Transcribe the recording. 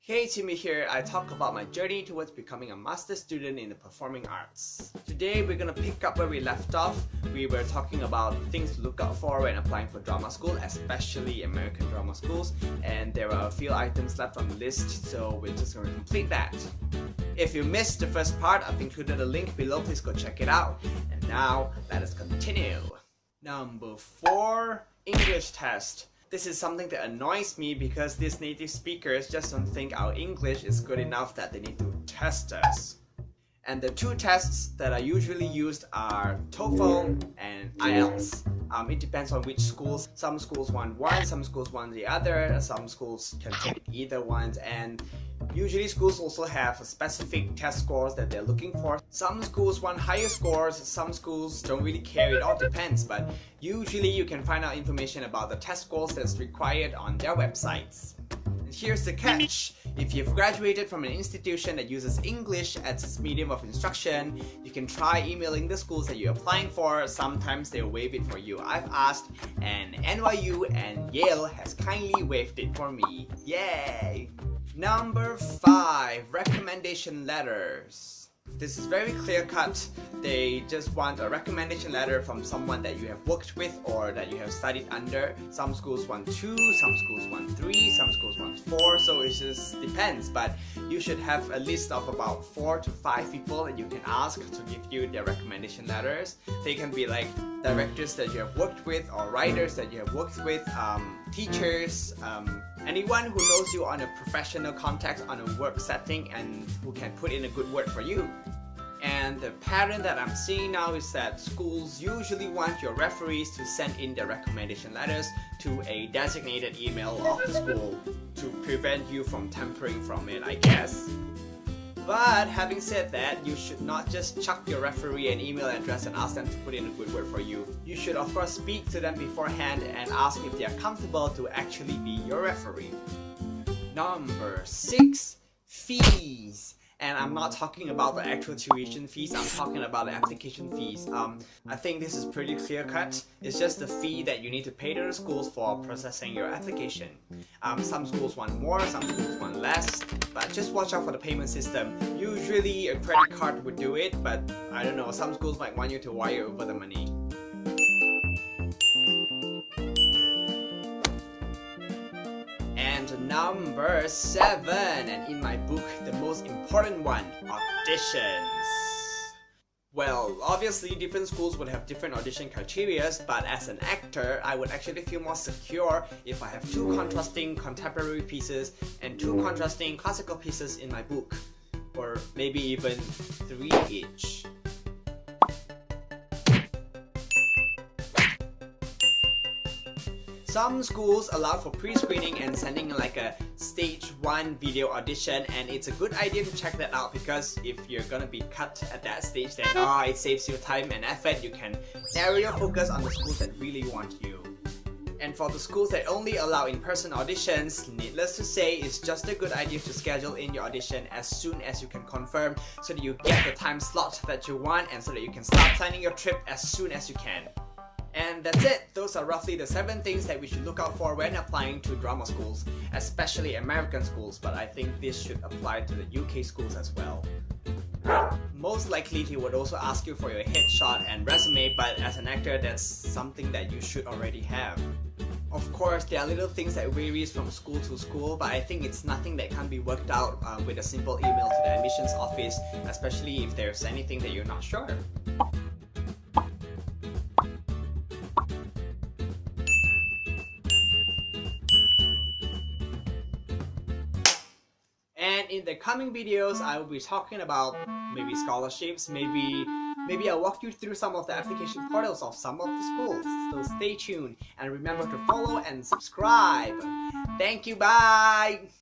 Hey Timmy here, I talk about my journey towards becoming a master's student in the performing arts. Today we're gonna pick up where we left off. We were talking about things to look out for when applying for drama school, especially American drama schools, and there are a few items left on the list, so we're just gonna complete that. If you missed the first part, I've included a link below, please go check it out. And now, let us continue. Number 4, English test. This is something that annoys me because these native speakers just don't think our English is good enough that they need to test us. And the two tests that are usually used are TOEFL and IELTS. It depends on which schools. Some schools want one, some schools want the other, some schools can take either one, and usually schools also have specific test scores that they're looking for. Some schools want higher scores, some schools don't really care, it all depends, but usually you can find out information about the test scores that's required on their websites. And here's the catch. If you've graduated from an institution that uses English as its medium of instruction, you can try emailing the schools that you're applying for. Sometimes they'll waive it for you. I've asked, and NYU and Yale has kindly waived it for me. Yay! Number 5, recommendation letters. This is very clear cut. They just want a recommendation letter from someone that you have worked with or that you have studied under. Some schools want 2, some schools want 3, some schools want 4, so it just depends. But you should have a list of about 4 to 5 people that you can ask to give you their recommendation letters. They can be like directors that you have worked with or writers that you have worked with, teachers, anyone who knows you on a professional context, on a work setting, and who can put in a good word for you. And the pattern that I'm seeing now is that schools usually want your referees to send in their recommendation letters to a designated email of the school to prevent you from tampering from it, I guess. But having said that, you should not just chuck your referee an email address and ask them to put in a good word for you. You should of course speak to them beforehand and ask if they are comfortable to actually be your referee. Number 6, fees. And I'm not talking about the actual tuition fees, I'm talking about the application fees. I think this is pretty clear cut. It's just the fee that you need to pay to the schools for processing your application. Some schools want more, some schools want less, but just watch out for the payment system. Usually a credit card would do it, but I don't know, some schools might want you to wire over the money. And number 7, and in my book, the most important one, auditions. Well, obviously different schools would have different audition criteria, but as an actor, I would actually feel more secure if I have 2 contrasting contemporary pieces and 2 contrasting classical pieces in my book, or maybe even 3 each. Some schools allow for pre-screening and sending like a stage 1 video audition, and it's a good idea to check that out because if you're gonna be cut at that stage, then it saves you time and effort. You can narrow your focus on the schools that really want you. And for the schools that only allow in-person auditions, needless to say, it's just a good idea to schedule in your audition as soon as you can confirm so that you get the time slot that you want and so that you can start planning your trip as soon as you can. And that's it. Those are roughly the 7 things that we should look out for when applying to drama schools, especially American schools, but I think this should apply to the UK schools as well. Most likely he would also ask you for your headshot and resume, but as an actor that's something that you should already have. Of course, there are little things that varies from school to school, but I think it's nothing that can't be worked out with a simple email to the admissions office, especially if there's anything that you're not sure. And in the coming videos, I will be talking about maybe scholarships, maybe I'll walk you through some of the application portals of some of the schools. So stay tuned and remember to follow and subscribe. Thank you, bye!